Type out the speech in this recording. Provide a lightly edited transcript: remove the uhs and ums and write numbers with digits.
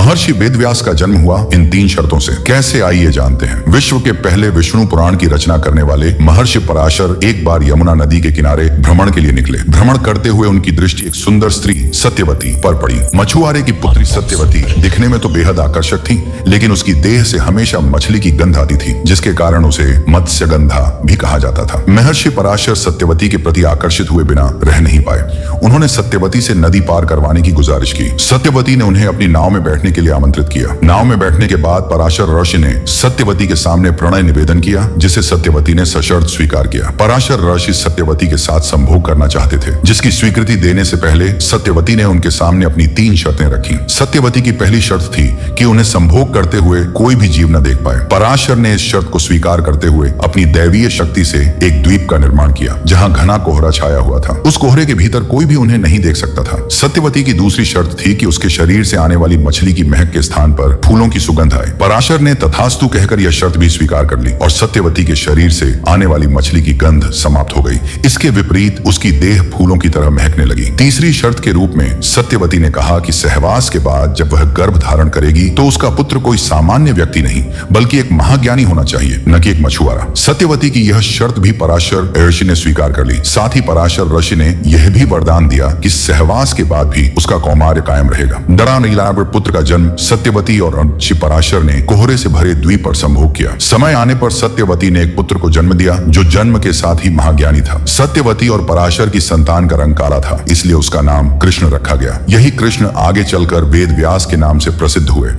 महर्षि वेदव्यास का जन्म हुआ इन 3 शर्तों से। कैसे आइए जानते हैं। विश्व के पहले विष्णु पुराण की रचना करने वाले महर्षि पराशर एक बार यमुना नदी के किनारे भ्रमण के लिए निकले। भ्रमण करते हुए उनकी दृष्टि एक सुंदर स्त्री सत्यवती पर पड़ी। मछुआरे की पुत्री सत्यवती दिखने में तो बेहद आकर्षक थी, लेकिन उसकी देह से हमेशा मछली की गंध आती थी, जिसके कारण उसे मत्स्यगंधा भी कहा जाता था। महर्षि पराशर सत्यवती के प्रति आकर्षित हुए बिना रह नहीं पाए। उन्होंने सत्यवती से नदी पार करवाने की गुजारिश की। सत्यवती ने उन्हें अपनी नाव में बैठने के लिए आमंत्रित किया। नाव में बैठने के बाद पराशर ऋषि ने सत्यवती के सामने प्रणय निवेदन किया, जिसे सत्यवती ने सशर्त स्वीकार किया। पराशर ऋषि सत्यवती के साथ संभोग करना चाहते थे, जिसकी स्वीकृति देने से पहले सत्यवती ने उनके सामने अपनी 3 शर्तें रखी। सत्यवती की पहली शर्त थी कि उन्हें संभोग करते हुए कोई भी जीव न देख पाए। पराशर ने इस शर्त को स्वीकार करते हुए अपनी दैवीय शक्ति से एक द्वीप का निर्माण किया, जहां घना कोहरा छाया हुआ था। उस कोहरे के भीतर कोई भी उन्हें नहीं देख सकता था। सत्यवती की दूसरी शर्त थी कि उसके शरीर से आने वाली मछली की महक के स्थान पर फूलों की सुगंध आए। पराशर ने तथास्तु कहकर यह शर्त भी स्वीकार कर ली और सत्यवती के शरीर से आने वाली मछली की गंध समाप्त हो गई। इसके विपरीत उसकी देह फूलों की तरह महकने लगी। तीसरी शर्त के रूप में सत्यवती ने कहा कि सहवास के बाद जब वह गर्भ धारण करेगी तो उसका पुत्र कोई सामान्य व्यक्ति नहीं, बल्कि एक महाज्ञानी होना चाहिए, न कि एक मछुआरा। सत्यवती की यह शर्त भी पराशर ऋषि ने स्वीकार कर ली। साथ ही पराशर ऋषि ने यह भी वरदान दिया कि सहवास के बाद भी उसका कौमार्य कायम रहेगा। डरा नीलाभ पुत्र का जन्म सत्यवती और ऋषि पराशर ने कोहरे से भरे द्वीप पर संभोग किया। समय आने पर सत्यवती ने एक पुत्र को जन्म दिया, जो जन्म के साथ ही महाज्ञानी था। सत्यवती और पराशर की संतान का रंग काला था, इसलिए उसका नाम कृष्ण रखा गया। यही कृष्ण आगे चलकर वेद व्यास के नाम से प्रसिद्ध हुए।